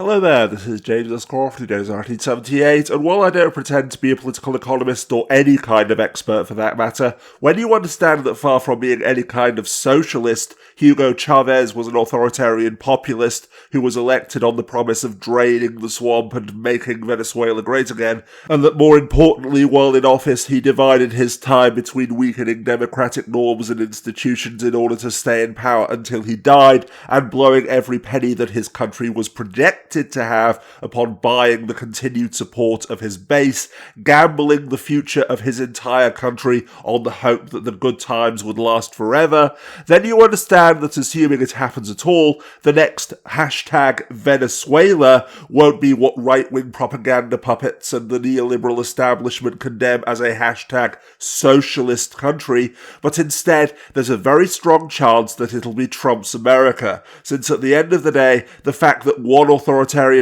Hello there, this is James S. Crofty, known as 1978, and while I don't pretend to be a political economist or any kind of expert for that matter, when you understand that far from being any kind of socialist, Hugo Chavez was an authoritarian populist who was elected on the promise of draining the swamp and making Venezuela great again, and that more importantly, while in office, he divided his time between weakening democratic norms and institutions in order to stay in power until he died, and blowing every penny that his country was projected to have upon buying the continued support of his base, gambling the future of his entire country on the hope that the good times would last forever, then you understand that assuming it happens at all, the next hashtag Venezuela won't be what right-wing propaganda puppets and the neoliberal establishment condemn as a hashtag socialist country, but instead there's a very strong chance that it'll be Trump's America, since at the end of the day, the fact that one authoritarian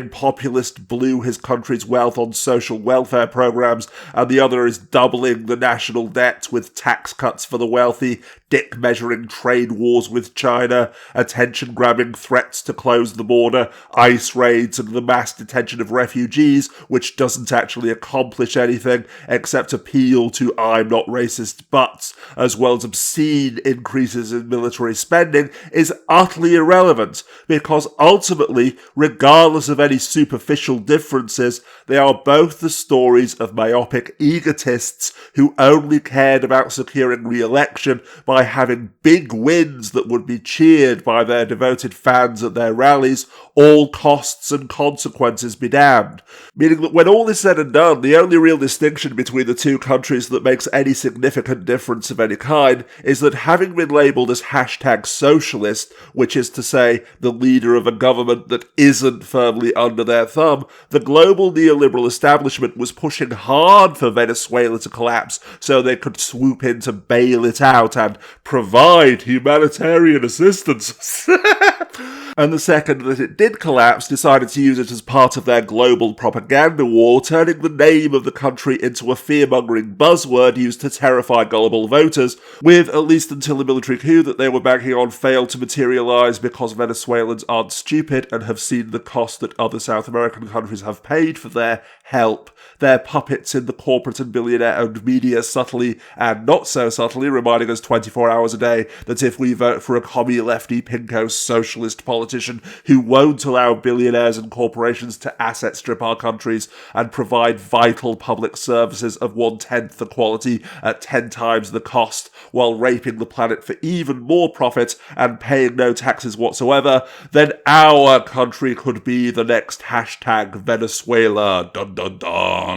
populist blew his country's wealth on social welfare programs and the other is doubling the national debt with tax cuts for the wealthy, dick-measuring trade wars with China, attention-grabbing threats to close the border, ICE raids and the mass detention of refugees, which doesn't actually accomplish anything except appeal to I'm not racist buts, as well as obscene increases in military spending, is utterly irrelevant, because ultimately, regardless of any superficial differences, they are both the stories of myopic egotists who only cared about securing re-election by having big wins that would be cheered by their devoted fans at their rallies, all costs and consequences be damned. Meaning that when all is said and done, the only real distinction between the two countries that makes any significant difference of any kind is that having been labelled as hashtag socialist, which is to say the leader of a government that isn't firmly under their thumb, the global neoliberal establishment was pushing hard for Venezuela to collapse so they could swoop in to bail it out and provide humanitarian assistance. And the second that it did collapse, decided to use it as part of their global propaganda war, turning the name of the country into a fear-mongering buzzword used to terrify gullible voters, with, at least until the military coup that they were banking on failed to materialise because Venezuelans aren't stupid and have seen the cost that other South American countries have paid for their help. Their puppets in the corporate and billionaire-owned media subtly and not so subtly reminding us 24 hours a day that if we vote for a commie lefty pinko socialist politician who won't allow billionaires and corporations to asset strip our countries and provide vital public services of 1/10 the quality at 10 times the cost while raping the planet for even more profit and paying no taxes whatsoever, then our country could be the next hashtag Venezuela. Dun dun dun.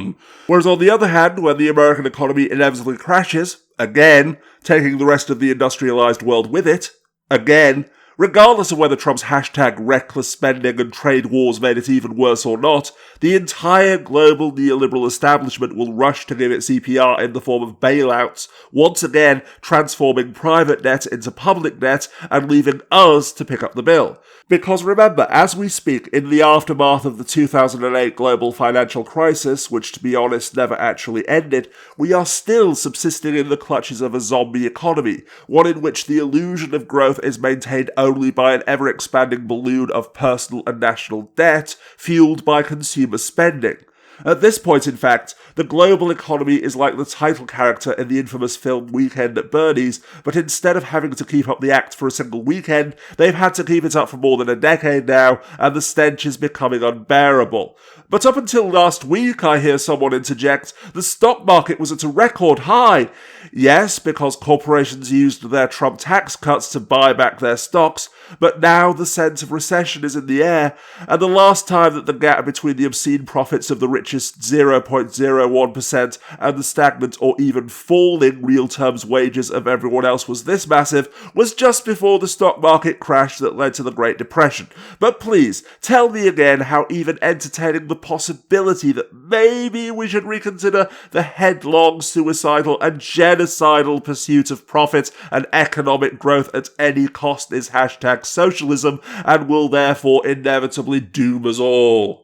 Whereas on the other hand, when the American economy inevitably crashes, again, taking the rest of the industrialized world with it, again, regardless of whether Trump's hashtag reckless spending and trade wars made it even worse or not, the entire global neoliberal establishment will rush to give its CPR in the form of bailouts, once again transforming private debt into public debt and leaving us to pick up the bill. Because remember, as we speak, in the aftermath of the 2008 global financial crisis, which to be honest never actually ended, we are still subsisting in the clutches of a zombie economy, one in which the illusion of growth is maintained only by an ever-expanding balloon of personal and national debt, fueled by consumer spending. At this point, in fact, the global economy is like the title character in the infamous film Weekend at Bernie's, but instead of having to keep up the act for a single weekend, they've had to keep it up for more than a decade now, and the stench is becoming unbearable. But up until last week, I hear someone interject, the stock market was at a record high. Yes, because corporations used their Trump tax cuts to buy back their stocks, but now the sense of recession is in the air, and the last time that the gap between the obscene profits of the richest 0.01% and the stagnant or even falling real terms wages of everyone else was this massive was just before the stock market crash that led to the Great Depression. But please, tell me again how even entertaining the possibility that maybe we should reconsider the headlong, suicidal and genocidal pursuit of profit and economic growth at any cost is hashtag socialism and will therefore inevitably doom us all.